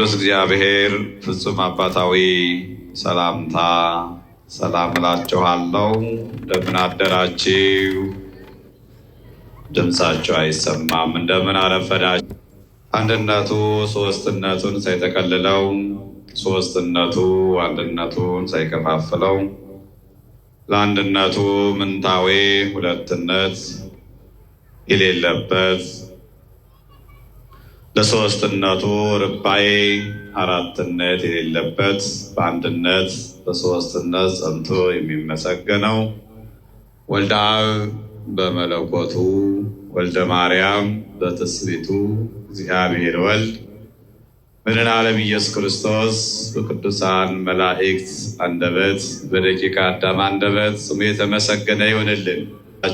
እግዚአብሔር ፍጹም አባታዊ ሰላምታ ሰላም እላችኋለሁ። እንደምን አደራችሁ? ድምፃችሁ አይሰማም። እንደምን አረፈዳችሁ? አንድነቱ ሶስትነቱን ሳይጠቀልለው፣ ሶስትነቱ አንድነቱን ሳይከፋፍለው፣ ለአንድነቱ ምንታዌ ሁለትነት የሌለበት፣ ለሶስትነቱ ርባዬ አራትነት የሌለበት፣ በአንድነት በሶስትነት ጸንቶ የሚመሰገነው ወልደ አብ በመለኮቱ ወልደ ማርያም በትስብእቱ እግዚአብሔር ወልድ መድኃኔ ዓለም ኢየሱስ ክርስቶስ በቅዱሳን መላእክት አንደበት በደቂቀ አዳም አንደበት ስሙ የተመሰገነ ይሁንልን።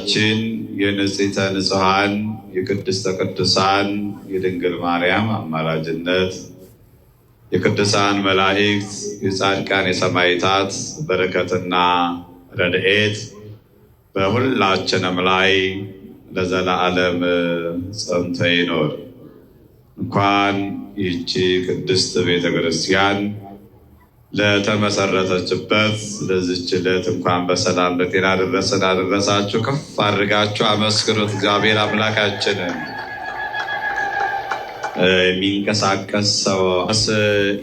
ችን የንጽሕተ ንጹሐን የቅድስተ ቅዱሳን የድንግል ማርያም አማላጅነት የቅዱሳን መላእክት የጻድቃን የሰማዕታት በረከትና ረድኤት በሁላችንም ላይ ለዘላለም ጸንቶ ይኖር። እንኳን ይህች ቅድስት ቤተ ክርስቲያን ለተመሰረተችበት ለዚች ዕለት እንኳን በሰላም በጤና ደረሰን አደረሳችሁ። ከፍ አድርጋችሁ አመስግኑት እግዚአብሔር አምላካችንን። የሚንቀሳቀስ ሰው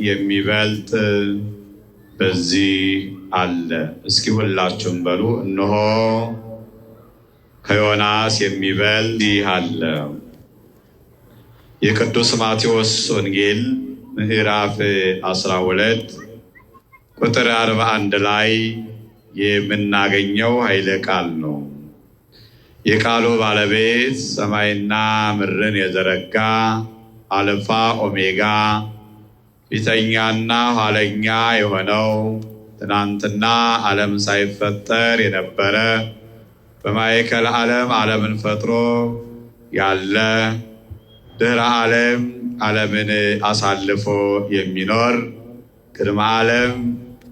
የሚበልጥ በዚህ አለ። እስኪ ሁላችሁም በሉ እነሆ ከዮናስ የሚበልጥ ይህ አለ። የቅዱስ ማቴዎስ ወንጌል ምዕራፍ 12 ቁጥር 41 ላይ የምናገኘው ኃይለ ቃል ነው። የቃሉ ባለቤት ሰማይና ምድርን የዘረጋ አልፋ ኦሜጋ ፊተኛና ኋለኛ የሆነው ትናንትና ዓለም ሳይፈጠር የነበረ በማዕከለ ዓለም ዓለምን ፈጥሮ ያለ ድህረ ዓለም ዓለምን አሳልፎ የሚኖር ቅድመ ዓለም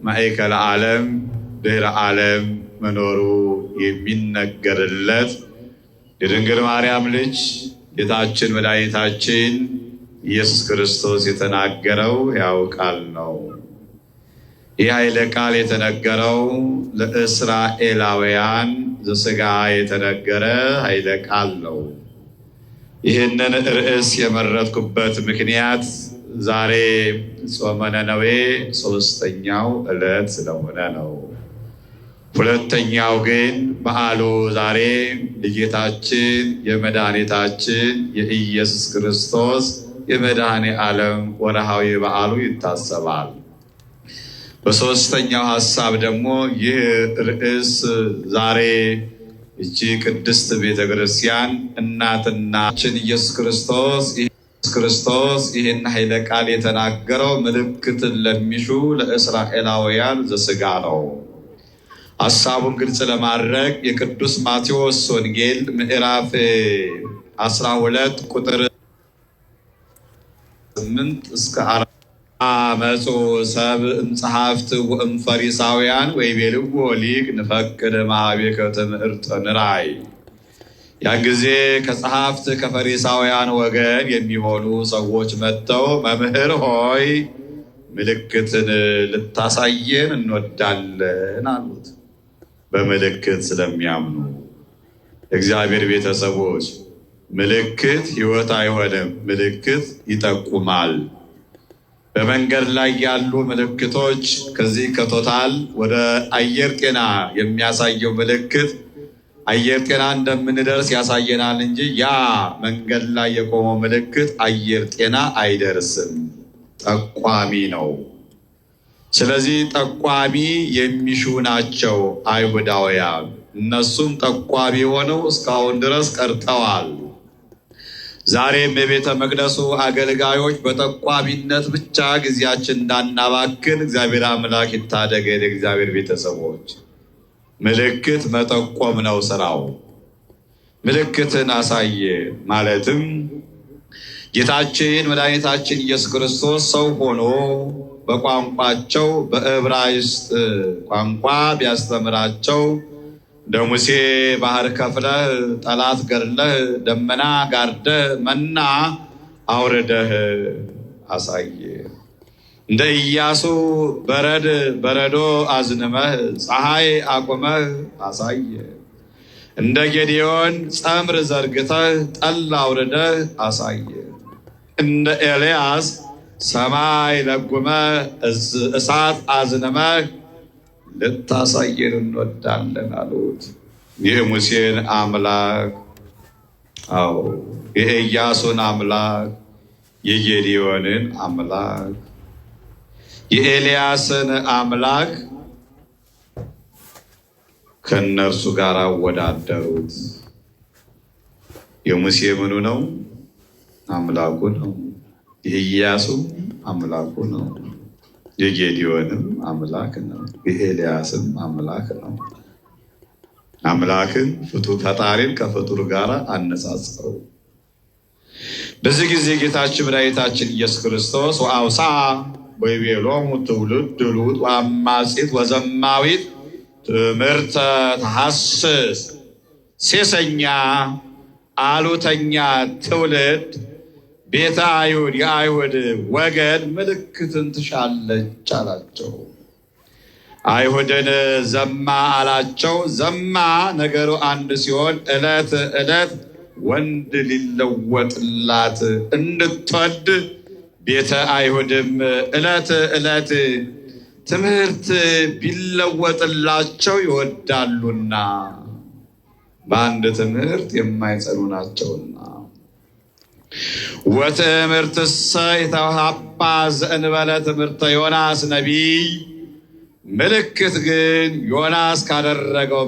ማዕከለ ዓለም ድህረ ዓለም መኖሩ የሚነገርለት የድንግል ማርያም ልጅ ጌታችን መድኃኒታችን ኢየሱስ ክርስቶስ የተናገረው ያው ቃል ነው። ይህ ኃይለ ቃል የተነገረው ለእስራኤላውያን ዘሥጋ የተነገረ ኃይለ ቃል ነው። ይህንን ርዕስ የመረጥኩበት ምክንያት ዛሬ ጾመ ነነዌ 3ኛው ዕለት ስለሆነ ነው። ሁለተኛው ግን በዓሉ ዛሬ የጌታችን የመድኃኒታችን የኢየሱስ ክርስቶስ የመድኃኔ ዓለም ወርሃዊ በዓሉ ይታሰባል። በሶስተኛው ሐሳብ ደግሞ ይህ ርዕስ ዛሬ እቺ ቅድስት ቤተ ክርስቲያን እናትናችን ኢየሱስ ክርስቶስ ይህን ኃይለ ቃል የተናገረው ምልክትን ለሚሹ ለእስራኤላውያን ዘሥጋ ነው። ሐሳቡን ግልጽ ለማድረግ የቅዱስ ማቴዎስ ወንጌል ምዕራፍ 12 ቁጥር 8 እስከ 4 አመፁ ሰብእ እምጸሐፍት ወእምፈሪሳውያን ወይቤልዎ ሊቅ ንፈቅድ ማኅቤከ ትምህርተ ንራይ። ያን ጊዜ ከጸሐፍት ከፈሪሳውያን ወገን የሚሆኑ ሰዎች መጥተው መምህር ሆይ ምልክትን ልታሳየን እንወዳለን አሉት። በምልክት ስለሚያምኑ እግዚአብሔር ቤተሰቦች ምልክት ሕይወት አይሆንም፣ ምልክት ይጠቁማል። በመንገድ ላይ ያሉ ምልክቶች ከዚህ ከቶታል ወደ አየር ጤና የሚያሳየው ምልክት አየር ጤና እንደምንደርስ ያሳየናል እንጂ ያ መንገድ ላይ የቆመው ምልክት አየር ጤና አይደርስም፣ ጠቋሚ ነው። ስለዚህ ጠቋሚ የሚሹ ናቸው አይሁዳውያን። እነሱም ጠቋሚ ሆነው እስካሁን ድረስ ቀርተዋል። ዛሬም የቤተ መቅደሱ አገልጋዮች በጠቋሚነት ብቻ ጊዜያችን እንዳናባክን እግዚአብሔር አምላክ ይታደገን። የእግዚአብሔር ቤተሰቦች ምልክት መጠቆም ነው ስራው። ምልክትን አሳየ ማለትም ጌታችን መድኃኒታችን ኢየሱስ ክርስቶስ ሰው ሆኖ በቋንቋቸው በዕብራይስጥ ቋንቋ ቢያስተምራቸው እንደ ሙሴ ባህር ከፍለህ ጠላት ገድለህ ደመና ጋርደህ መና አውርደህ አሳየ። እንደ ኢያሱ በረዶ አዝንመህ ፀሐይ አቁመህ አሳየ። እንደ ጌዴዎን ጸምር ዘርግተህ ጠል አውርደህ አሳየ። እንደ ኤልያስ ሰማይ ለጉመህ እሳት አዝንመህ ልታሳየን እንወዳለን አሉት። የሙሴን አምላክ የኢያሱን አምላክ የጌዴዎንን አምላክ የኤልያስን አምላክ ከነርሱ ጋር አወዳደሩት። የሙሴ ምኑ ነው? አምላኩ ነው። የኢያሱ አምላኩ ነው። የጌዴዎንም አምላክ ነው። የኤልያስም አምላክ ነው። አምላክን ፍጡር ፈጣሪን ከፍጡር ጋር አነጻጸሩ። በዚህ ጊዜ ጌታችን መድኃኒታችን ኢየሱስ ክርስቶስ ወአውሳ ወይቤሎሙ ትውልድ ሉጥ ወአማጺት ወዘማዊት ትምህርተ ተሐስስ ሴሰኛ አሉተኛ ትውልድ ቤተ አይሁድ የአይሁድ ወገን ምልክትን ትሻለች አላቸው። አይሁድን ዘማ አላቸው። ዘማ ነገሩ አንድ ሲሆን ዕለት ዕለት ወንድ ሊለወጥላት እንድትወድ ቤተ አይሁድም ዕለት ዕለት ትምህርት ቢለወጥላቸው ይወዳሉና በአንድ ትምህርት የማይጸኑ ናቸውና። ወትምህርትሰ የተውሃባ ዘእንበለ ትምህርተ ዮናስ ነቢይ ምልክት ግን ዮናስ ካደረገው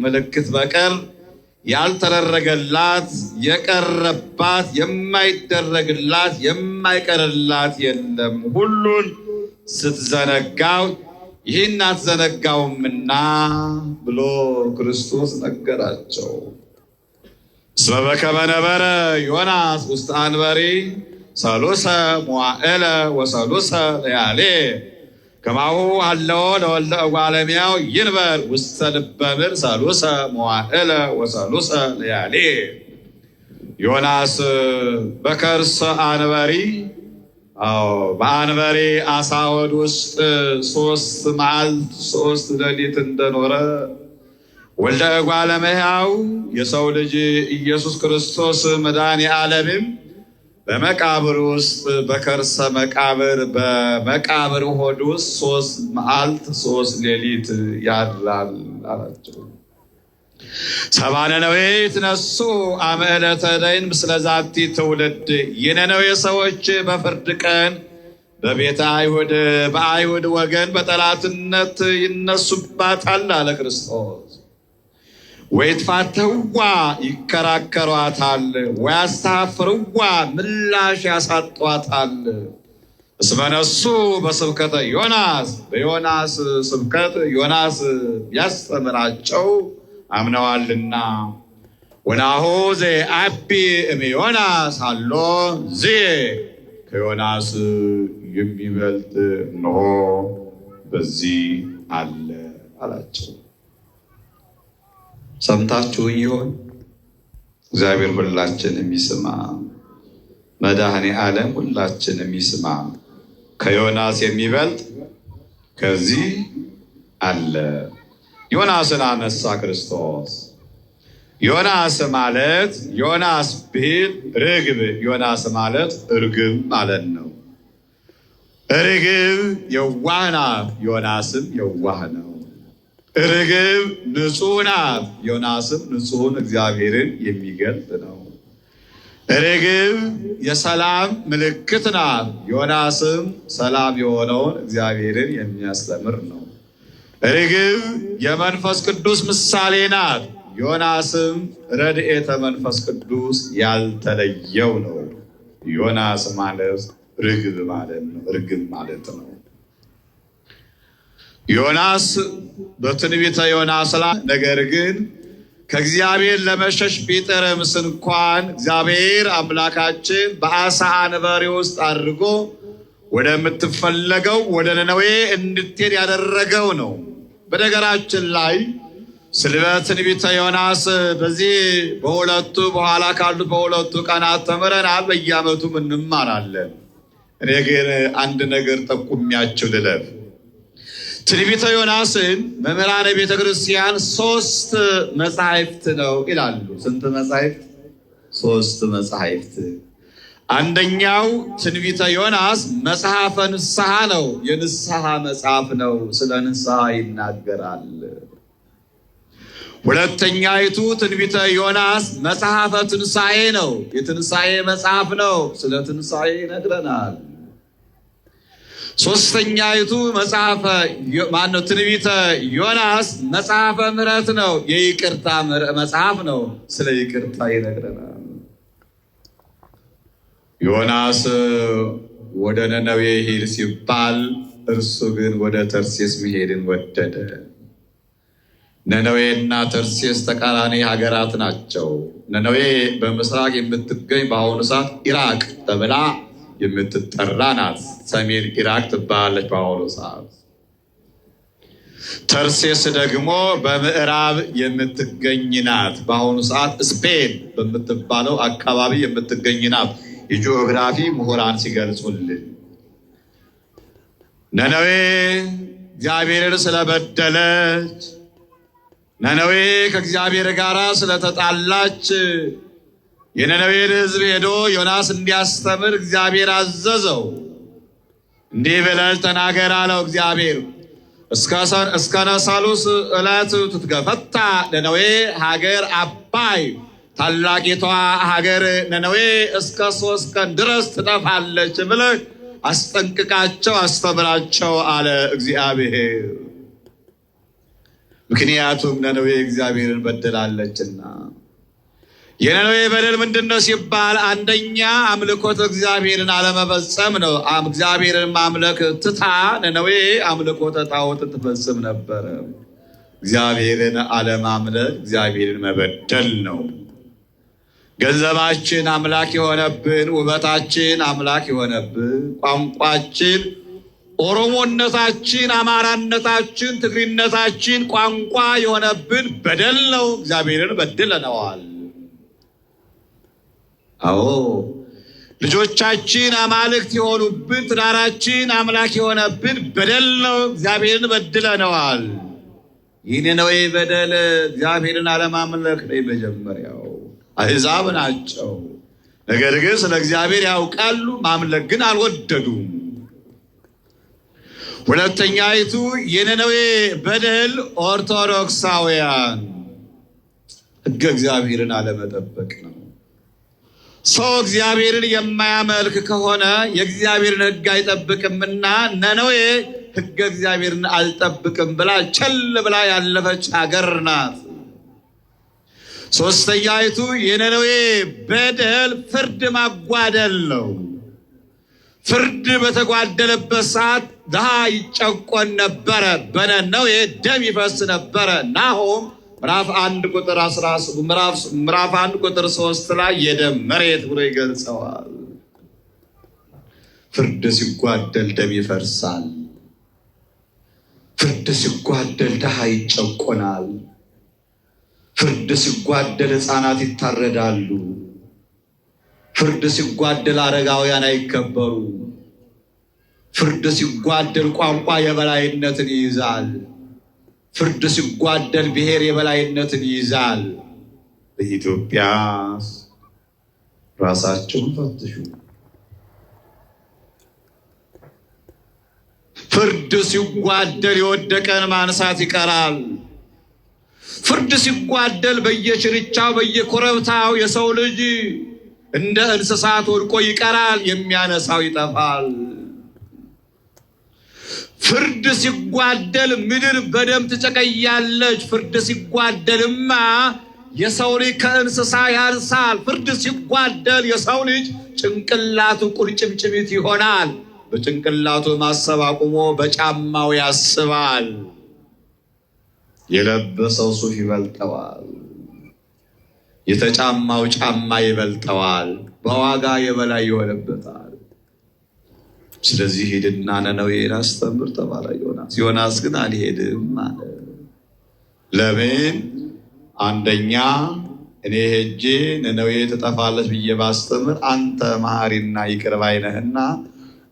ምልክት በቀር ያልተደረገላት የቀረባት የማይደረግላት የማይቀርላት የለም። ሁሉን ስትዘነጋው ይህን አትዘነጋውምና ብሎ ክርስቶስ ነገራቸው። እስመ በከመ ነበረ ዮናስ ውስተ አንበሪ ሰሉሰ መዋዕለ ወሰሉሰ ለያሌ ከማሁ አለው ለወልደ እጓለ እመሕያው ይንበር ውስተ ልበ ምድር ሰሉሰ መዋዕለ ወሰሉሰ ለያሌ። ዮናስ በከርሰ አንበሪ በአንበሪ አሳ ሆድ ውስጥ 3 መዓልት 3 ሌሊት እንደኖረ ወልደ እጓለ እመሕያው የሰው ልጅ ኢየሱስ ክርስቶስ መድኃኔ ዓለምም በመቃብር ውስጥ በከርሰ መቃብር በመቃብር ሆድ ውስጥ 3 መዓልት 3 ሌሊት ያድራል አላቸው። ሰብአ ነነዌ ይትነሱ አመ ዕለተ ደይን ምስለ ዛቲ ትውልድ። የነነዌ ሰዎች በፍርድ ቀን በቤተ አይሁድ በአይሁድ ወገን በጠላትነት ይነሱባታል አለ ክርስቶስ። ወይትፋተዋ ይከራከሯታል፣ ወያስተሐፍርዋ ምላሽ ያሳጧታል። እስመ ነሱ በስብከተ ዮናስ በዮናስ ስብከት ዮናስ ያስተምራቸው አምነዋልና። ወናሁ ዘየዐቢ እምዮናስ ሀሎ ዝየ ከዮናስ የሚበልጥ እነሆ በዚህ አለ አላቸው። ሰምታችሁ ይሆን? እግዚአብሔር ሁላችን የሚስማ መድኃኔ ዓለም ሁላችን የሚስማ ከዮናስ የሚበልጥ ከዚህ አለ። ዮናስን አነሳ ክርስቶስ። ዮናስ ማለት ዮናስ ቢል ርግብ፣ ዮናስ ማለት እርግብ ማለት ነው። ርግብ የዋህ ናት፣ ዮናስም የዋህ ነው። ርግብ ንጹሕ ናት፣ ዮናስም ንጹሑን እግዚአብሔርን የሚገልጥ ነው። ርግብ የሰላም ምልክት ናት፣ ዮናስም ሰላም የሆነውን እግዚአብሔርን የሚያስተምር ነው። ርግብ የመንፈስ ቅዱስ ምሳሌ ናት፣ ዮናስም ረድኤተ መንፈስ ቅዱስ ያልተለየው ነው። ዮናስ ማለት ርግብ ማለት ነው፣ ርግብ ማለት ነው። ዮናስ በትንቢተ ዮናስ ላይ ነገር ግን ከእግዚአብሔር ለመሸሽ ቢጥርም እንኳን እግዚአብሔር አምላካችን በአሳ አንበሪ ውስጥ አድርጎ ወደምትፈለገው ወደ ነነዌ እንድትሄድ ያደረገው ነው። በነገራችን ላይ ስለ ትንቢተ ዮናስ በዚህ በሁለቱ በኋላ ካሉት በሁለቱ ቀናት ተምረናል። በየዓመቱም እንማራለን። እኔ ግን አንድ ነገር ጠቁሚያችሁ ልለፍ። ትንቢተ ዮናስን መምህራነ ቤተ ክርስቲያን 3 መጻሕፍት ነው ይላሉ። ስንት መጻሕፍት? 3 መጻሕፍት። አንደኛው ትንቢተ ዮናስ መጽሐፈ ንስሐ ነው። የንስሐ መጽሐፍ ነው። ስለ ንስሐ ይናገራል። ሁለተኛይቱ ትንቢተ ዮናስ መጽሐፈ ትንሣኤ ነው። የትንሣኤ መጽሐፍ ነው። ስለ ትንሣኤ ይነግረናል። ሶስተኛይቱ ትንቢተ ዮናስ መጽሐፈ ምሕረት ነው። የይቅርታ መጽሐፍ ነው። ስለ ይቅርታ ይነግረናል። ዮናስ ወደ ነነዌ ሂድ ሲባል እርሱ ግን ወደ ተርሴስ መሄድን ወደደ። ነነዌና ተርሴስ ተቃራኒ ሀገራት ናቸው። ነነዌ በምስራቅ የምትገኝ በአሁኑ ሰዓት ኢራቅ ተብላ የምትጠራ ናት። ሰሜን ኢራቅ ትባላለች በአሁኑ ሰዓት። ተርሴስ ደግሞ በምዕራብ የምትገኝ ናት። በአሁኑ ሰዓት ስፔን በምትባለው አካባቢ የምትገኝ ናት። የጂኦግራፊ ምሁራን ሲገልጹልን ነነዌ እግዚአብሔርን ስለበደለች፣ ነነዌ ከእግዚአብሔር ጋር ስለተጣላች የነነዌን ሕዝብ ሄዶ ዮናስ እንዲያስተምር እግዚአብሔር አዘዘው። እንዲህ ብለህ ተናገር አለው እግዚአብሔር። እስከ ነሳሉስ ዕለት ትትገፈታ ነነዌ ሀገር አባይ፣ ታላቂቷ ሀገር ነነዌ እስከ 3 ቀን ድረስ ትጠፋለች ብለህ አስጠንቅቃቸው አስተምራቸው አለ እግዚአብሔር። ምክንያቱም ነነዌ እግዚአብሔርን በድላለችና። የነነዌ በደል ምንድነው ሲባል አንደኛ አምልኮት እግዚአብሔርን አለመፈጸም ነው። እግዚአብሔርን ማምለክ ትታ ነነዌ አምልኮተ ጣዖትን ትፈጽም ነበረ። እግዚአብሔርን አለማምለክ እግዚአብሔርን መበደል ነው። ገንዘባችን አምላክ የሆነብን፣ ውበታችን አምላክ የሆነብን፣ ቋንቋችን ኦሮሞነታችን፣ አማራነታችን፣ ትግሪነታችን ቋንቋ የሆነብን በደል ነው። እግዚአብሔርን በድለነዋል። አዎ ልጆቻችን አማልክት የሆኑብን፣ ትዳራችን አምላክ የሆነብን በደል ነው። እግዚአብሔርን በድለነዋል። ይህን ነው በደል። እግዚአብሔርን አለማምለክ ነው የመጀመሪያው። አሕዛብ ናቸው፣ ነገር ግን ስለ እግዚአብሔር ያውቃሉ፣ ማምለክ ግን አልወደዱም። ሁለተኛይቱ የነነዌ በደል ኦርቶዶክሳውያን ሕገ እግዚአብሔርን አለመጠበቅ ነው። ሰው እግዚአብሔርን የማያመልክ ከሆነ የእግዚአብሔርን ሕግ አይጠብቅምና ነነዌ ሕገ እግዚአብሔርን አልጠብቅም ብላ ቸል ብላ ያለፈች ሀገር ናት። ሶስተኛይቱ የነነዌ በደል ፍርድ ማጓደል ነው። ፍርድ በተጓደለበት ሰዓት ድሃ ይጨቆን ነበረ። በነነዌ ደም ይፈስ ነበረ። ናሆም ምዕራፍ 1 ቁጥር 3 ላይ የደም መሬት ብሎ ይገልጸዋል። ፍርድ ሲጓደል ደም ይፈርሳል። ፍርድ ሲጓደል ድሃ ይጨቆናል። ፍርድ ሲጓደል ሕፃናት ይታረዳሉ። ፍርድ ሲጓደል አረጋውያን አይከበሩ። ፍርድ ሲጓደል ቋንቋ የበላይነትን ይይዛል። ፍርድ ሲጓደል ብሔር የበላይነትን ይይዛል። በኢትዮጵያ ራሳቸውን ፈትሹ። ፍርድ ሲጓደል የወደቀን ማንሳት ይቀራል። ፍርድ ሲጓደል በየሽርቻው በየኮረብታው የሰው ልጅ እንደ እንስሳት ወድቆ ይቀራል፣ የሚያነሳው ይጠፋል። ፍርድ ሲጓደል ምድር በደም ትጨቀያለች። ፍርድ ሲጓደልማ የሰው ልጅ ከእንስሳ ያንሳል። ፍርድ ሲጓደል የሰው ልጅ ጭንቅላቱ ቁርጭምጭሚት ይሆናል። በጭንቅላቱ ማሰብ አቁሞ በጫማው ያስባል። የለበሰው ሱፍ ይበልጠዋል። የተጫማው ጫማ ይበልጠዋል። በዋጋ የበላይ ይሆንበታል። ስለዚህ ሄድና ነነዌን አስተምር ተባለ ዮናስ። ዮናስ ግን አልሄድም አለ። ለምን? አንደኛ እኔ ሄጄ ነነዌ ትጠፋለች ብዬ ባስተምር አንተ መሐሪና ይቅር ባይ ነህና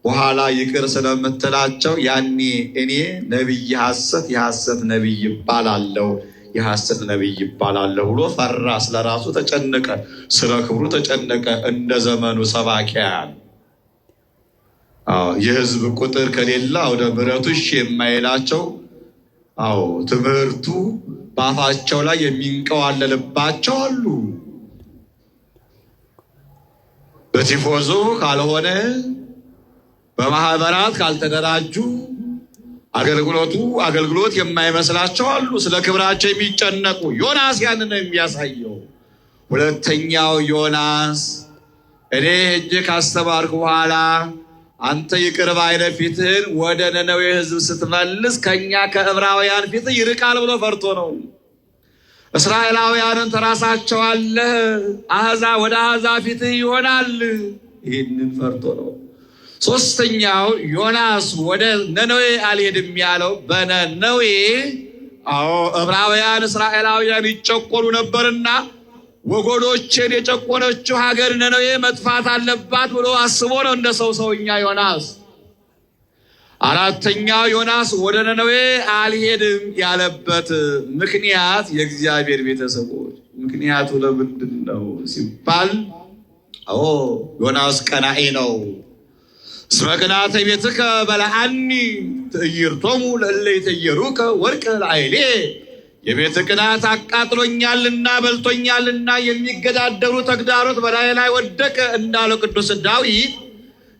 በኋላ ይቅር ስለምትላቸው ያኔ እኔ ነቢይ ሐሰት የሐሰት ነቢይ ይባላለሁ የሐሰት ነቢይ ይባላለሁ ብሎ ፈራ። ስለራሱ ተጨነቀ፣ ስለ ክብሩ ተጨነቀ። እንደ ዘመኑ ሰባኪያን የህዝብ ቁጥር ከሌለ ወደ ምሕረቱ እሺ የማይላቸው ትምህርቱ በአፋቸው ላይ የሚንቀዋለልባቸው አሉ። በቲፎዞ ካልሆነ በማህበራት ካልተደራጁ አገልግሎት የማይመስላቸው አሉ። ስለ ክብራቸው የሚጨነቁ ዮናስ ያንን ነው የሚያሳየው። ሁለተኛው ዮናስ እኔ ሄጄ ካስተማርኩ በኋላ አንተ ይቅር ባይ ነህ፣ ፊትህን ወደ ነነዌ ህዝብ ስትመልስ ከኛ ከዕብራውያን ፊት ይርቃል ብሎ ፈርቶ ነው። እስራኤላውያንን ተራሳቸዋለህ፣ ወደ አሕዛብ ፊትህ ይሆናል፣ ይህንን ፈርቶ ነው። ሶስተኛው ዮናስ ወደ ነነዌ አልሄድም ያለው በነነዌ ዕብራውያን እስራኤላውያን ይጨቆኑ ነበርና ወገኖችን የጨቆነችው ሀገር ነነዌ መጥፋት አለባት ብሎ አስቦ ነው እንደ ሰውኛ ዮናስ። አራተኛው ዮናስ ወደ ነነዌ አልሄድም ያለበት ምክንያት የእግዚአብሔር ቤተሰቦች። ምክንያቱ ለምንድን ነው ሲባል ዮናስ ቀናኢ ነው። እስመ ቅንዓተ ቤትከ በልዐኒ ትዕይርቶሙ ለእለ ይትየሩከ ወርቅ ለዓይሌ። የቤት ቅናት አቃጥሎኛልና በልቶኛልና የሚገዳደሩ ተግዳሮት በላይ ላይ ወደቀ እንዳለው ቅዱስ ዳዊት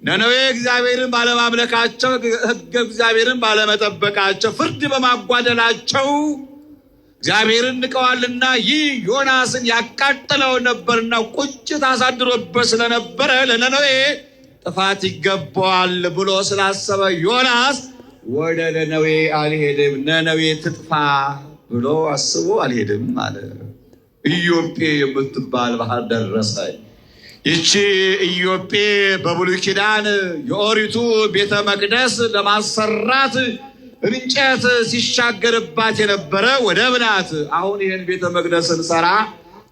ነነዌ እግዚአብሔርን ባለማምለካቸው፣ ሕገ እግዚአብሔርን ባለመጠበቃቸው፣ ፍርድ በማጓደላቸው እግዚአብሔርን ንቀዋልና ይህ ዮናስን ያቃጥለው ነበርና ቁጭት አሳድሮበት ስለነበረ ለነነዌ ጥፋት ይገባዋል ብሎ ስላሰበ ዮናስ ወደ ነነዌ አልሄድም፣ ነነዌ ትጥፋ ብሎ አስቦ አልሄድም አለ። ኢዮጴ የምትባል ባህር ደረሰ። ይቺ ኢዮጴ በብሉይ ኪዳን የኦሪቱ ቤተ መቅደስ ለማሰራት እንጨት ሲሻገርባት የነበረ ወደብ ናት። አሁን ይህን ቤተ መቅደስ እንሰራ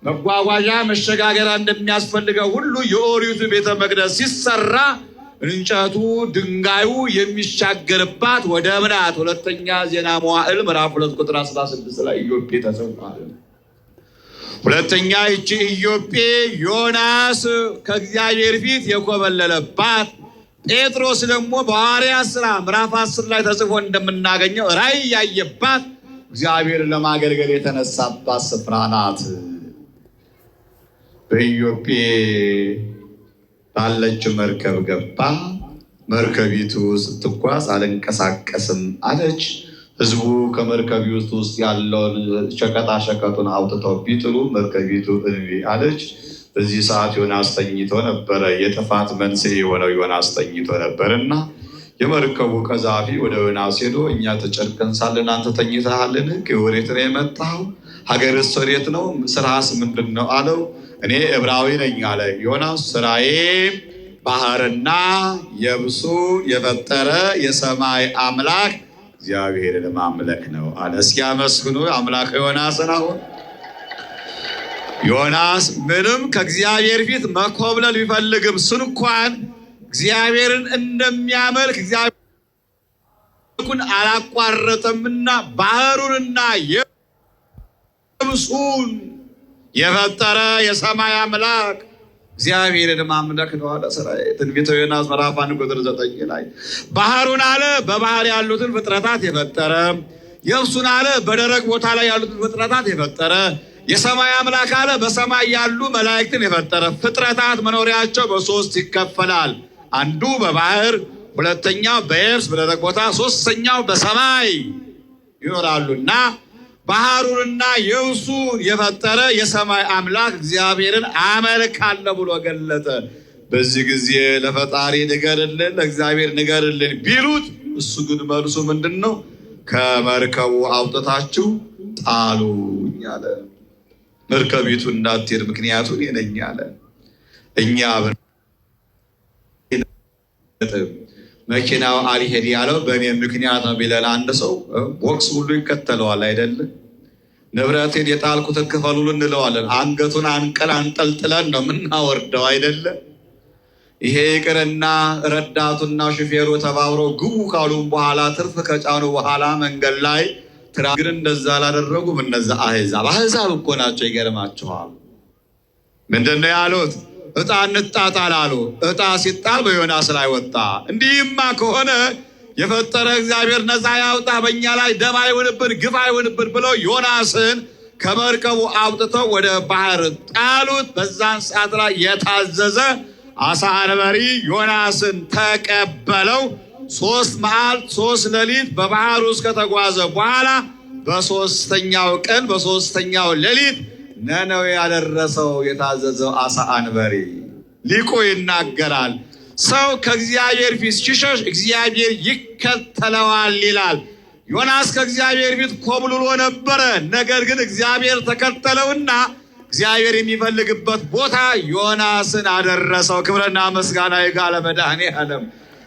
መጓጓዣ መሸጋገሪያ እንደሚያስፈልገው ሁሉ የኦሪቱ ቤተ መቅደስ ሲሰራ እንጨቱ ድንጋዩ የሚሻገርባት ወደብ ናት። ሁለተኛ ዜና መዋዕል ምዕራፍ 2 ቁጥር 16 ላይ ኢዮጴ ተጽፏል። ሁለተኛ ይቺ ኢዮጴ ዮናስ ከእግዚአብሔር ፊት የኮበለለባት፣ ጴጥሮስ ደግሞ በሐዋርያት ሥራ ምዕራፍ 10 ላይ ተጽፎ እንደምናገኘው ራእይ ያየባት፣ እግዚአብሔር ለማገልገል የተነሳባት ስፍራ ናት። በኢዮጴ ባለችው መርከብ ገባ። መርከቢቱ ስትጓዝ አልንቀሳቀስም አለች። ህዝቡ ከመርከቢቱ ውስጥ ያለውን ሸቀጣሸቀጡን አውጥተው ቢጥሉ መርከቢቱ እንቢ አለች። በዚህ ሰዓት ዮናስ ተኝቶ ነበረ። የጥፋት መንስኤ የሆነው ዮናስ ተኝቶ ነበርና የመርከቡ ቀዛፊ ወደ ዮናስ ሄዶ እኛ ተጨንቀን ሳለን አንተ ተኝተሃልን? ከወዴት ነው የመጣኸው? ሀገርስ ወዴት ነው? ስራስ ምንድን ነው አለው። እኔ ዕብራዊ ነኝ አለ ዮናስ። ስራዬ ባህርና የብሱ የፈጠረ የሰማይ አምላክ እግዚአብሔርን ማምለክ ነው አለ። እስኪ አመስግኑ አምላከ ዮናስን። አሁን ዮናስ ምንም ከእግዚአብሔር ፊት መኮብለል ቢፈልግም ስንኳን እግዚአብሔርን እንደሚያመልክ እግዚአብሔርን አላቋረጠምና ባህሩንና የብሱን የፈጠረ የሰማይ አምላክ እግዚአብሔርን ማምለክ ነው አለ ስራዬ። ትንቢተ ዮናስ ምዕራፍ 1 ቁጥር 9 ላይ ባህሩን አለ በባህር ያሉትን ፍጥረታት የፈጠረ፣ የብሱን አለ በደረቅ ቦታ ላይ ያሉትን ፍጥረታት የፈጠረ፣ የሰማይ አምላክ አለ በሰማይ ያሉ መላእክትን የፈጠረ። ፍጥረታት መኖሪያቸው በሶስት ይከፈላል። አንዱ በባህር፣ ሁለተኛው በየብስ በደረቅ ቦታ፣ ሶስተኛው በሰማይ ይኖራሉና ባህሩንና የብሱን የፈጠረ የሰማይ አምላክ እግዚአብሔርን አመልካለሁ ብሎ ገለጠ። በዚህ ጊዜ ለፈጣሪ ንገርልን፣ ለእግዚአብሔር ንገርልን ቢሉት እሱ ግን መልሱ ምንድን ነው? ከመርከቡ አውጥታችሁ ጣሉኝ አለ። መርከቢቱ እንዳትሄድ ምክንያቱ እኔ ነኝ አለ። እኛ መኪናው አልሄድ ያለው በእኔ ምክንያት ነው ቢለን አንድ ሰው ቦክስ ሁሉ ይከተለዋል አይደለም? ንብረቴን የጣልኩትን ክፈሉ እንለዋለን። አንገቱን አንቀል አንጠልጥለን ነው የምናወርደው አይደለም? ይሄ ይቅርና ረዳቱና ሹፌሩ ተባብረው ግቡ ካሉም በኋላ ትርፍ ከጫኑ በኋላ መንገድ ላይ ግን እንደዛ አላደረጉም። እነዛ አሕዛብ እኮ ናቸው። ይገርማችኋል። ምንድነው ያሉት? ዕጣ እንጣጣል አሉ። ዕጣ ሲጣል በዮናስ ላይ ወጣ። እንዲህማ ከሆነ የፈጠረ እግዚአብሔር ነፃ ያውጣ፣ በእኛ ላይ ደም አይሆንብን፣ ግፍ አይሆንብን ብለው ዮናስን ከመርከቡ አውጥተው ወደ ባህር ጣሉት። በዛን ሰዓት ላይ የታዘዘ አሳ አንበሪ ዮናስን ተቀበለው። 3 መዓልት 3 ሌሊት በባህር ውስጥ ከተጓዘ በኋላ በሶስተኛው ቀን በሶስተኛው ሌሊት ነነዌ ያደረሰው የታዘዘው አሳ አንበሪ። ሊቁ ይናገራል፣ ሰው ከእግዚአብሔር ፊት ሲሸሽ እግዚአብሔር ይከተለዋል ይላል። ዮናስ ከእግዚአብሔር ፊት ኮብልሎ ነበረ። ነገር ግን እግዚአብሔር ተከተለውና እግዚአብሔር የሚፈልግበት ቦታ ዮናስን አደረሰው። ክብርና ምስጋና ይግባው ለመድኃኔዓለም።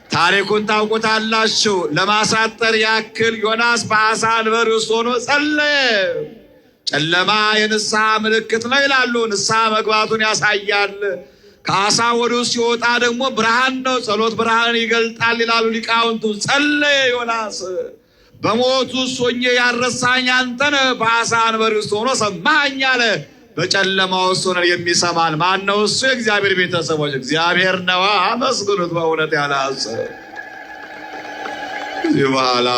ታሪኩን ታውቁታላችሁ። ለማሳጠር ያክል ዮናስ በአሳ አንበሪ ውስጥ ሆኖ ጸለየ። ጨለማ የንስሐ ምልክት ነው ይላሉ። ንስሐ መግባቱን ያሳያል። ከአሳ ወደ ውስጥ ሲወጣ ደግሞ ብርሃን ነው። ጸሎት ብርሃን ይገልጣል ይላሉ ሊቃውንቱ። ጸለየ ዮናስ። በሞቱ ሆኜ ያረሳኝ አንተ ነህ፣ በአሳ አንበሪ ውስጥ ሆኖ ሰማኸኝ አለ። በጨለማ ውስጥ ሆነን የሚሰማን ማን ነው? እሱ የእግዚአብሔር ቤተሰቦች እግዚአብሔር ነዋ። አመስግኑት በእውነት ያለ ሐሰት። ከዚህ በኋላ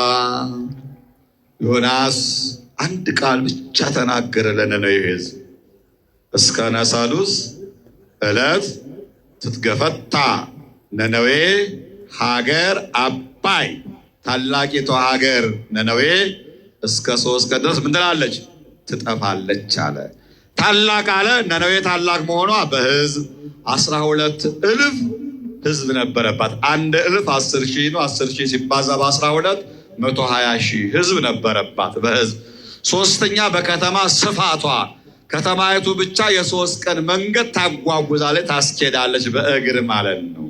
ዮናስ አንድ ቃል ብቻ ተናገረ ለነነዌ ሕዝብ። እስከ ነሳሉስ ዕለት ትትገፈታ ነነዌ ሀገር አባይ፣ ታላቂቷ ሀገር ነነዌ እስከ 3 ቀን ድረስ ምን ትላለች? ትጠፋለች አለ። ታላቅ አለ። ነነዌ ታላቅ መሆኗ በሕዝብ 12,000 ሕዝብ ነበረባት። 1,000 10,000 ነው። 10,000 ሲባዛ በ12 120,000 ሕዝብ ነበረባት በሕዝብ። 3ኛ በከተማ ስፋቷ፣ ከተማይቱ ብቻ የ3 ቀን መንገድ ታጓጉዛለች፣ ታስኬዳለች በእግር ማለት ነው።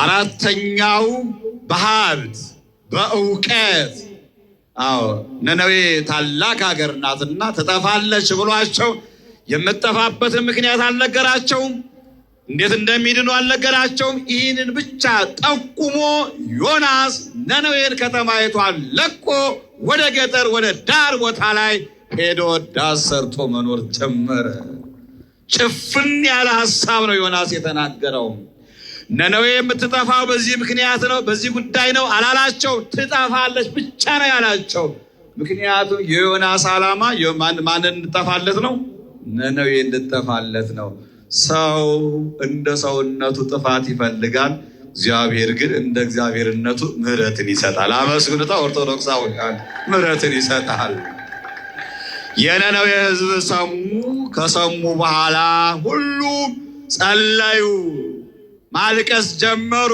4ኛው በሀብት በእውቀት። አዎ ነነዌ ታላቅ ሀገር ናትና ትጠፋለች ብሏቸው የምትጠፋበትን ምክንያት አልነገራቸውም። እንዴት እንደሚድኑ አልነገራቸውም። ይህንን ብቻ ጠቁሞ ዮናስ ነነዌን ከተማይቷን ለቆ ወደ ገጠር ወደ ዳር ቦታ ላይ ሄዶ ዳስ ሰርቶ መኖር ጀመረ። ጭፍን ያለ ሐሳብ ነው ዮናስ የተናገረው። ነነዌ የምትጠፋው በዚህ ምክንያት ነው፣ በዚህ ጉዳይ ነው አላላቸው። ትጠፋለች ብቻ ነው ያላቸው። ምክንያቱም የዮናስ ዓላማ ማንን እንጠፋለት ነው? ነነዌ እንጠፋለት ነው። ሰው እንደ ሰውነቱ ጥፋት ይፈልጋል። እግዚአብሔር ግን እንደ እግዚአብሔርነቱ ምሕረትን ይሰጣል። አመስግኑታ ኦርቶዶክሳውያን፣ ምሕረትን ይሰጣል። የነነዌ ሕዝብ ሰሙ። ከሰሙ በኋላ ሁሉም ጸለዩ፣ ማልቀስ ጀመሩ።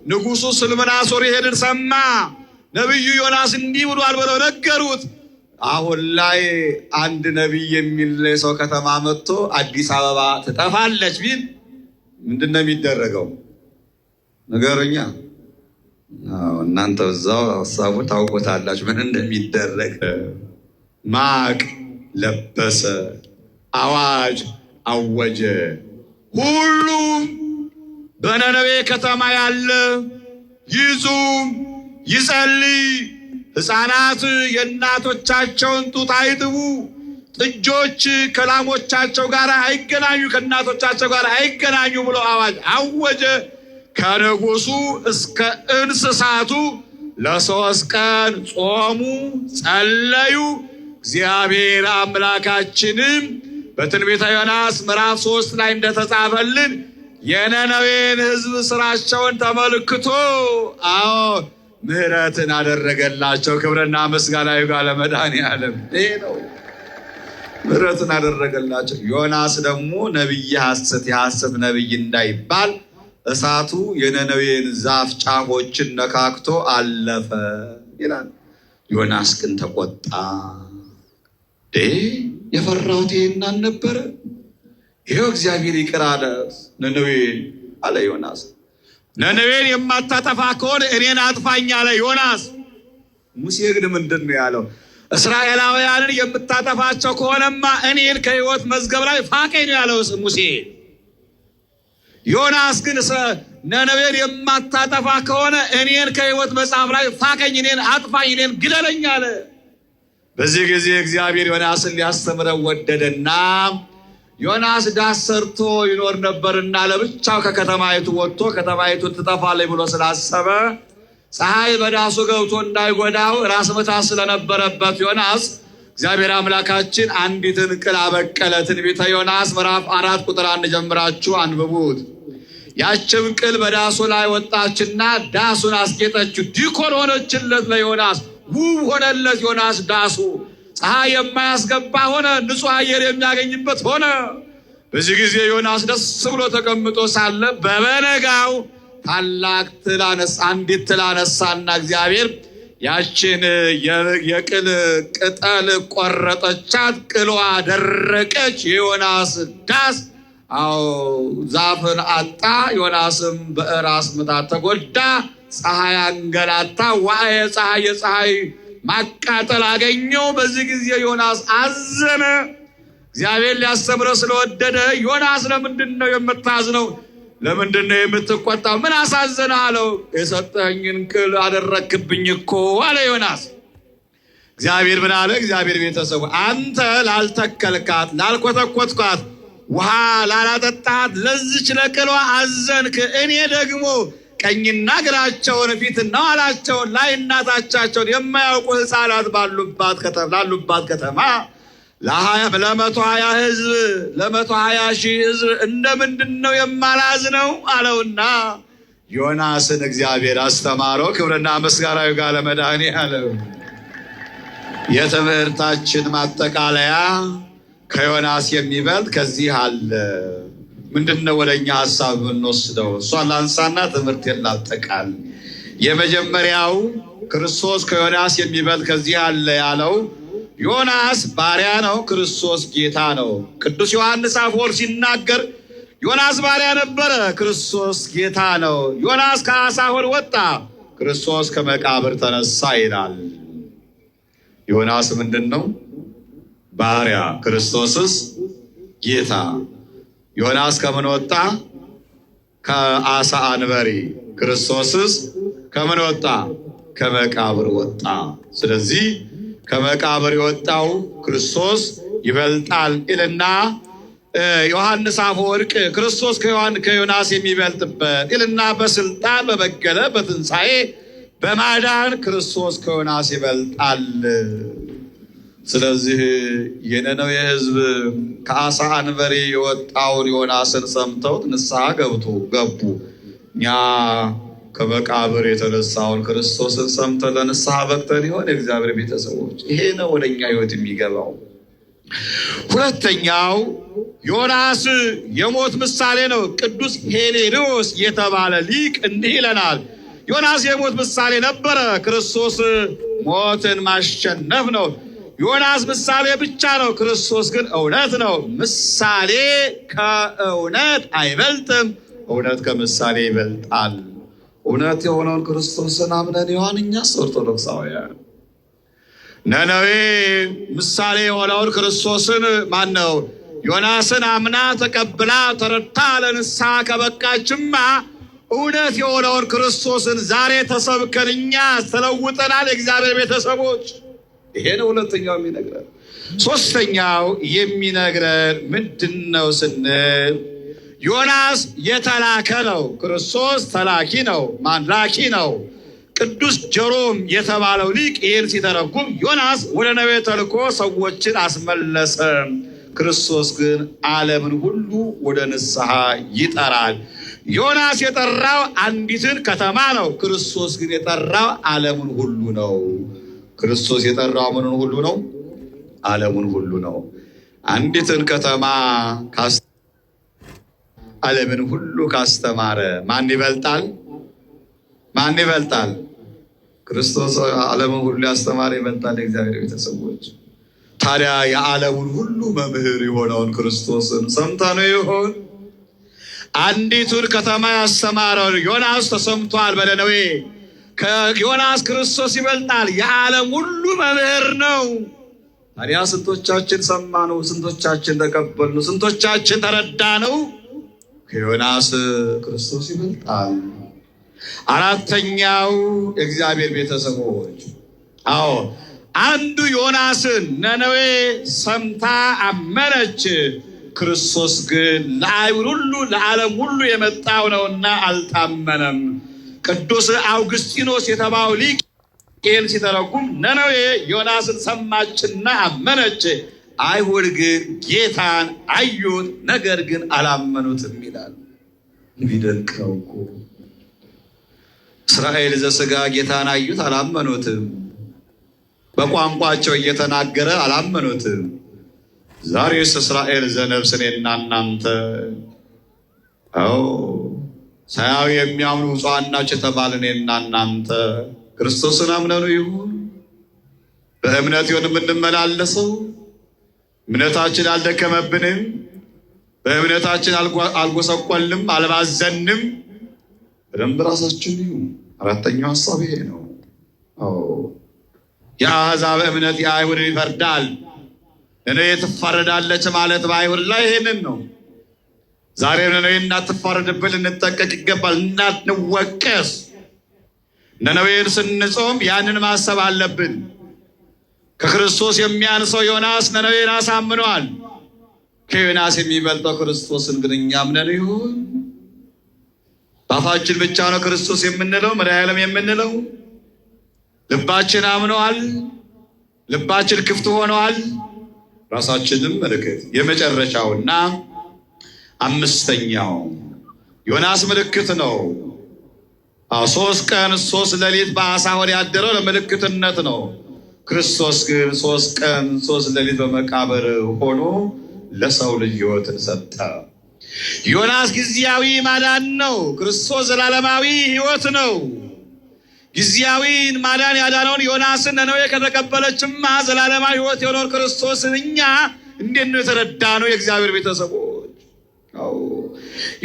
ንጉሡ ስልምናሶር ይሄንን ሰማ። ነቢዩ ዮናስ እንዲህ ብሏል ብለው ነገሩት። አሁን ላይ አንድ ነቢይ የሚል ሰው ከተማ መጥቶ አዲስ አበባ ትጠፋለች ቢል ምንድን ነው የሚደረገው? ንገሩኛ። እናንተ እዛው ሀሳቡ ታውቁታላችሁ ምን እንደሚደረግ። ማቅ ለበሰ፣ አዋጅ አወጀ። ሁሉም በነነዌ ከተማ ያለ ይጹም፣ ይጸልይ። ሕፃናት የእናቶቻቸውን ጡት አይጥቡ፣ ጥጆች ከላሞቻቸው ጋር አይገናኙ፣ ከእናቶቻቸው ጋር አይገናኙ ብሎ አዋጅ አወጀ። ከንጉሡ እስከ እንስሳቱ ለ3 ቀን ጾሙ፣ ጸለዩ። እግዚአብሔር አምላካችንም በትንቢተ ዮናስ ምዕራፍ 3 ላይ እንደተጻፈልን የነነዌን ሕዝብ ስራቸውን ተመልክቶ ምሕረትን አደረገላቸው። ክብርና ምስጋና ይግባው ለመድኃኔዓለም። ይሄ ነው ምሕረትን አደረገላቸው። ዮናስ ደግሞ ነቢየ ሐሰት የሐሰት ነቢይ እንዳይባል እሳቱ የነነዌን ዛፍ ጫፎችን ነካክቶ አለፈ ይላል። ዮናስ ግን ተቆጣ። የፈራሁት ይሄን አልነበረ? ይሄው እግዚአብሔር ይቅር አለ ነነዌን አለ ዮናስ። ነነዌን የማታጠፋ ከሆነ እኔን አጥፋኝ አለ ዮናስ። ሙሴ ግን ምንድን ነው ያለው? እስራኤላውያንን የምታጠፋቸው ከሆነማ እኔን ከሕይወት መዝገብ ላይ ፋቀኝ ነው ያለው ሙሴ። ዮናስ ግን ነነዌን የማታጠፋ ከሆነ እኔን ከሕይወት መጽሐፍ ላይ ፋቀኝ፣ እኔን አጥፋኝ፣ እኔን ግደለኝ አለ። በዚህ ጊዜ እግዚአብሔር ዮናስን ሊያስተምረው ወደደና ዮናስ ዳስ ሰርቶ ይኖር ነበርና ለብቻው ከከተማይቱ ወጥቶ ከተማይቱ ትጠፋለች ብሎ ስላሰበ ፀሐይ በዳሱ ገብቶ እንዳይጎዳው ራስ ምታት ስለነበረበት ዮናስ እግዚአብሔር አምላካችን አንዲትን ቅል አበቀለ። ትንቢተ ዮናስ ምዕራፍ 4 ቁጥር 1 ጀምራችሁ አንብቡት። ያችም ቅል በዳሱ ላይ ወጣችና ዳሱን አስጌጠችው፣ ዲኮር ሆነችለት ለዮናስ፣ ውብ ሆነለት ዮናስ። ዳሱ ፀሐይ የማያስገባ ሆነ፣ ንጹሕ አየር የሚያገኝበት ሆነ። በዚህ ጊዜ ዮናስ ደስ ብሎ ተቀምጦ ሳለ በበነጋው ታላቅ ትል አነሳ። አንዲት ትል አነሳና እግዚአብሔር ያችን የቅል ቅጠል ቆረጠቻት፣ ቅሏ ደረቀች። የዮናስ ዳስ ዛፍን አጣ። ዮናስም በራስ ምታት ተጎዳ፣ ፀሐይ አንገላታ፣ የፀሐይ ማቃጠል አገኘው። በዚህ ጊዜ ዮናስ አዘነ። እግዚአብሔር ሊያስተምረው ስለወደደ ዮናስ ለምንድን ነው የምታዝነው? ለምንድን ነው የምትቆጣው? ምን አሳዘነ አለው። የሰጠኝን ቅል አደረክብኝ እኮ አለ ዮናስ። እግዚአብሔር ምን አለ? እግዚአብሔር ቤተሰቡ አንተ ላልተከልካት ላልኮተኮትኳት ውሃ ላላጠጣት ለዚች ለቅሏ አዘንክ። እኔ ደግሞ ቀኝና ግራቸውን ፊትና ኋላቸውን ላይና ታቻቸውን የማያውቁ ሕፃናት ላሉባት ከተማ ለ120 ሕዝብ ለ120 ሺህ ሕዝብ እንደምንድን ነው የማላዝነው አለውና ዮናስን እግዚአብሔር አስተማረው። ክብርና ምስጋና ይግባው ለመድኃኔዓለም። የትምህርታችን ማጠቃለያ ከዮናስ የሚበልጥ ከዚህ አለ። ምንድነው ወደኛ ሐሳብ ብንወስደው? እሷን ላንሳና ትምህርት የላጠቃል። የመጀመሪያው ክርስቶስ ከዮናስ የሚበልጥ ከዚህ አለ ያለው ዮናስ ባሪያ ነው፣ ክርስቶስ ጌታ ነው። ቅዱስ ዮሐንስ አፈወርቅ ሲናገር ዮናስ ባሪያ ነበረ፣ ክርስቶስ ጌታ ነው። ዮናስ ከዓሣ ሆድ ወጣ፣ ክርስቶስ ከመቃብር ተነሳ ይላል። ዮናስ ምንድን ነው? ባሪያ፣ ክርስቶስስ ጌታ። ዮናስ ከምን ወጣ? ከዓሣ አንበሪ። ክርስቶስስ ከምን ወጣ? ከመቃብር ወጣ። ስለዚህ ከመቃብር የወጣው ክርስቶስ ይበልጣል ይልና ዮሐንስ አፈወርቅ ክርስቶስ ከዮናስ የሚበልጥበት ይልና በስልጣን በበቀለ በትንሣኤ በማዳን ክርስቶስ ከዮናስ ይበልጣል። ስለዚህ የነነዌ ሕዝብ ከዓሣ አንበሪ የወጣውን ዮናስን ሰምተው ንስሐ ገቡ። እኛ ከመቃብር የተነሳውን ክርስቶስን ሰምተን ለንስሐ በቅተን ይሆን? የእግዚአብሔር ቤተሰቦች፣ ይሄ ነው ወደኛ ሕይወት የሚገባው። ሁለተኛው ዮናስ የሞት ምሳሌ ነው። ቅዱስ ሄሌኔዎስ የተባለ ሊቅ እንዲህ ይለናል። ዮናስ የሞት ምሳሌ ነበረ፣ ክርስቶስ ሞትን ማሸነፍ ነው። ዮናስ ምሳሌ ብቻ ነው፣ ክርስቶስ ግን እውነት ነው። ምሳሌ ከእውነት አይበልጥም፣ እውነት ከምሳሌ ይበልጣል። እውነት የሆነውን ክርስቶስን አምነን ይሆን? እኛስ ኦርቶዶክሳውያን ነነዌ ምሳሌ የሆነውን ክርስቶስን ማን ነው? ዮናስን አምና ተቀብላ ተረድታ ለንስሐ ከበቃችማ እውነት የሆነውን ክርስቶስን ዛሬ ተሰብከን እኛ ተለውጠናል። የእግዚአብሔር ቤተሰቦች፣ ይሄ ነው ሁለተኛው የሚነግረን። ሶስተኛው የሚነግረን ምንድን ነው ስንል ዮናስ የተላከ ነው፣ ክርስቶስ ተላኪ ነው። ማን ላኪ ነው? ቅዱስ ጀሮም የተባለው ሊቅ ይህን ሲተረጉም ዮናስ ወደ ነዌ ተልኮ ሰዎችን አስመለሰ፣ ክርስቶስ ግን ዓለምን ሁሉ ወደ ንስሐ ይጠራል። ዮናስ የጠራው አንዲትን ከተማ ነው፣ ክርስቶስ ግን የጠራው ዓለምን ሁሉ ነው። ክርስቶስ የጠራው ምንን ሁሉ ነው? ዓለምን ሁሉ ነው። አንዲትን ከተማ ዓለምን ሁሉ ካስተማረ ማን ይበልጣል? ማን ይበልጣል? ክርስቶስ ዓለምን ሁሉ ያስተማረ ይበልጣል። የእግዚአብሔር ቤተሰቦች፣ ታዲያ የዓለምን ሁሉ መምህር የሆነውን ክርስቶስን ሰምተነው ይሆን? አንዲቱን ከተማ ያስተማረው ዮናስ ተሰምቷል በነነዌ። ከዮናስ ክርስቶስ ይበልጣል፣ የዓለም ሁሉ መምህር ነው። ታዲያ ስንቶቻችን ሰማነው? ስንቶቻችን ተቀበልነው? ስንቶቻችን ተረዳነው? ከዮናስ ክርስቶስ ይበልጣል። አራተኛው የእግዚአብሔር ቤተሰቦች፣ አዎ አንዱ ዮናስን ነነዌ ሰምታ አመነች። ክርስቶስ ግን ለአይሁድ ሁሉ ለዓለም ሁሉ የመጣው ነውና አልታመነም። ቅዱስ አውግስጢኖስ የተባለው ሊቅ ይህን ሲተረጉም ነነዌ ዮናስን ሰማችና አመነች፣ አይሁድ ግን ጌታን አዩት፣ ነገር ግን አላመኑትም ይላል። የሚደንቅ ነው እኮ። እስራኤል ዘሥጋ ጌታን አዩት፣ አላመኑትም። በቋንቋቸው እየተናገረ አላመኑትም። ዛሬስ እስራኤል ዘነፍስ እኔና እናንተ ሳያዩ የሚያምኑ ብፁዓን ናቸው የተባልን እኔና እናንተ ክርስቶስን አምነኑ ይሁን? በእምነት ይሁን የምንመላለሰው? እምነታችን አልደከመብንም? በእምነታችን አልጎሰቆልንም? አልባዘንም? በደንብ ራሳችን ይሁን። አራተኛው ሀሳብ ይሄ ነው። የአሕዛብ እምነት የአይሁድን ይፈርዳል። ነነዌ ትፋረዳለች ማለት በአይሁድ ላይ ይሄንን ነው። ዛሬ ነነዌ እንዳትፋረድብን ልንጠቀቅ ይገባል፣ እንዳንወቀስ። ነነዌን ስንጾም ያንን ማሰብ አለብን። ከክርስቶስ የሚያንሰው ዮናስ ነነዌን አሳምኗል። ከዮናስ የሚበልጠው ክርስቶስን ግን እኛ አምነን ይሁን? በአፋችን ብቻ ነው ክርስቶስ የምንለው መድኃኔዓለም የምንለው? ልባችን አምነዋል? ልባችን ክፍት ሆነዋል? ራሳችንም ምልክት። የመጨረሻውና አምስተኛው ዮናስ ምልክት ነው። 3 ቀን 3 ሌሊት በአሳ ሆድ ያደረው ለምልክትነት ነው። ክርስቶስ ግን 3 ቀን 3 ሌሊት በመቃብር ሆኖ ለሰው ልጅ ሕይወትን ሰጠ። ዮናስ ጊዜያዊ ማዳን ነው። ክርስቶስ ዘላለማዊ ሕይወት ነው። ጊዜያዊ ማዳን ያዳነውን ዮናስን ነነዌ ከተቀበለችማ ዘላለማዊ ሕይወት የሆነውን ክርስቶስን እኛ እንዴት ነው የተረዳነው? የእግዚአብሔር ቤተሰቦች፣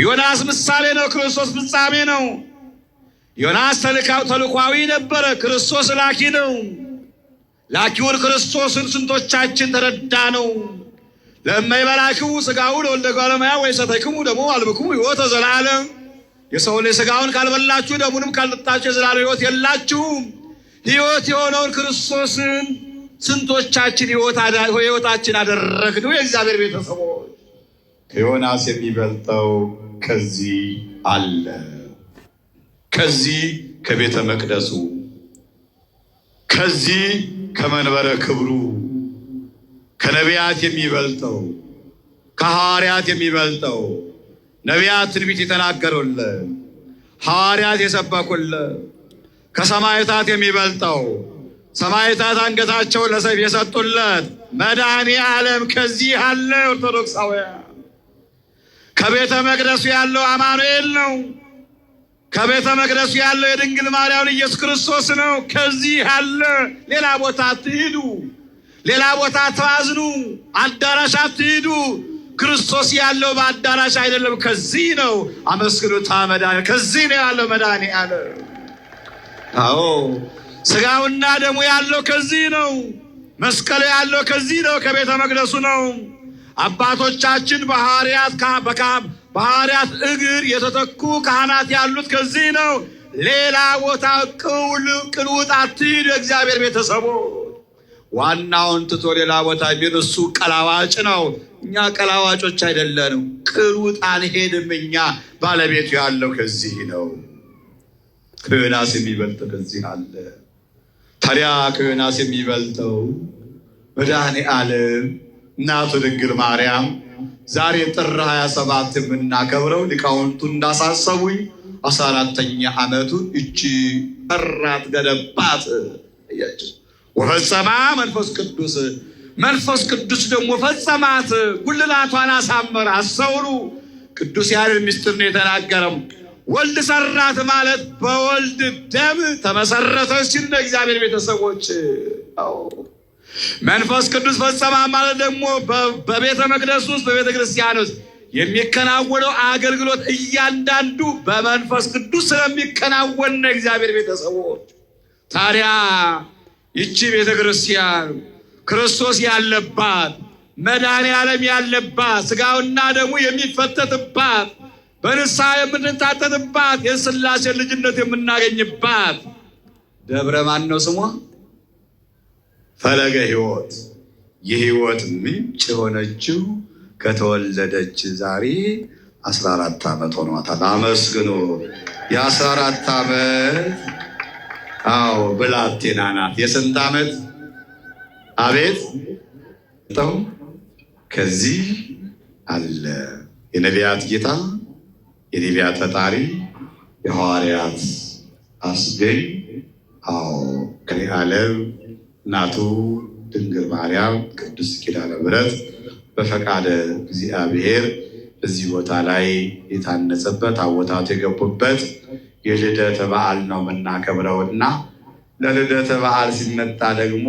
ዮናስ ምሳሌ ነው፣ ክርስቶስ ፍጻሜ ነው። ዮናስ ተልኳዊ ነበረ፣ ክርስቶስ ላኪ ነው። ላኪውን ክርስቶስን ስንቶቻችን ተረዳ ነው? ለእመይበላክሙ ሥጋሁ ለወልደ እጓለ እመሕያው ወይሰተክሙ ደሞ አልብክሙ ሕይወተ ዘላለም። የሰው ልጅ ሥጋውን ካልበላችሁ ደሙንም ካልጠጣችሁ የዘላለም ሕይወት የላችሁም። ሕይወት የሆነውን ክርስቶስን ስንቶቻችን ሕይወታችን አደረግነው? የእግዚአብሔር ቤተሰቦች፣ ከዮናስ የሚበልጠው ከዚህ አለ። ከዚህ ከቤተ መቅደሱ፣ ከዚህ ከመንበረ ክብሩ፣ ከነቢያት የሚበልጠው፣ ከሐዋርያት የሚበልጠው፣ ነቢያት ትንቢት የተናገሩለት፣ ሐዋርያት የሰበኩለት፣ ከሰማዕታት የሚበልጠው፣ ሰማዕታት አንገታቸውን ለሰይፍ የሰጡለት መድኃኔ ዓለም ከዚህ አለ። ኦርቶዶክሳውያን፣ ከቤተ መቅደሱ ያለው አማኑኤል ነው። ከቤተ መቅደሱ ያለው የድንግል ማርያም ኢየሱስ ክርስቶስ ነው። ከዚህ አለ። ሌላ ቦታ አትሂዱ፣ ሌላ ቦታ አትባዝኑ፣ አዳራሽ አትሂዱ። ክርስቶስ ያለው በአዳራሽ አይደለም፣ ከዚህ ነው። አመስግኑታ መድኃኔዓለም ከዚህ ነው ያለው መድኃኔ ዓለም። አዎ ሥጋውና ደሙ ያለው ከዚህ ነው። መስቀሉ ያለው ከዚህ ነው፣ ከቤተ መቅደሱ ነው። አባቶቻችን በሐዋርያት እግር የተተኩ ካህናት ያሉት ከዚህ ነው። ሌላ ቦታ ቅልውጥ አትሂዱ። የእግዚአብሔር ቤተሰቦች፣ ዋናውን ትቶ ሌላ ቦታ የሚሄድ እሱ ቀላዋጭ ነው። እኛ ቀላዋጮች አይደለንም። ቅልውጥ አንሄድም። እኛ ባለቤቱ ያለው ከዚህ ነው። ከዮናስ የሚበልጥ ከዚህ አለ። ታዲያ ከዮናስ የሚበልጠው መድኃኔ ዓለም እናቱ ድንግል ማርያም ዛሬ ጥር 27 የምናከብረው ሊቃውንቱ እንዳሳሰቡኝ 14ኛ ዓመቱን እቺ እራት ገደባት እያቸው ወፈጸማ መንፈስ ቅዱስ፣ መንፈስ ቅዱስ ደግሞ ፈጸማት፣ ጉልላቷን አሳመረ። አስተውሉ፣ ቅዱስ ያሬድ ምስጢር ነው የተናገረው። ወልድ ሰራት ማለት በወልድ ደም ተመሰረተች ሲል ነው። እግዚአብሔር ቤተሰቦች፣ መንፈስ ቅዱስ ፈጸማ ማለት ደግሞ በቤተ መቅደስ ውስጥ በቤተ ክርስቲያን ውስጥ የሚከናወነው አገልግሎት እያንዳንዱ በመንፈስ ቅዱስ ስለሚከናወን ነው። እግዚአብሔር ቤተሰቦች፣ ታዲያ ይቺ ቤተ ክርስቲያን ክርስቶስ ያለባት፣ መድኃኔ ዓለም ያለባት፣ ሥጋውና ደሙ የሚፈተትባት፣ በንስሐ የምንታጠብባት የሥላሴ ልጅነት የምናገኝባት ደብረ ማን ነው ስሟ? ፈለገ ሕይወት። የሕይወት ምንጭ የሆነችው ከተወለደች ዛሬ 14 ዓመት ሆኗታል። አመስግኑ። የ14 ዓመት ብላቴና ናት። የስንት ዓመት? አቤት ተው። ከዚህ አለ የነቢያት ጌታ፣ የነቢያት ፈጣሪ፣ የሐዋርያት አስገኝ። ከዚህ ዓለም እናቱ ድንግል ማርያም ቅድስት ኪዳነ ምሕረት በፈቃደ እግዚአብሔር እዚህ ቦታ ላይ የታነጸበት ታቦታቱ የገቡበት የልደተ በዓል ነው የምናከብረውና ለልደተ በዓል ሲመጣ ደግሞ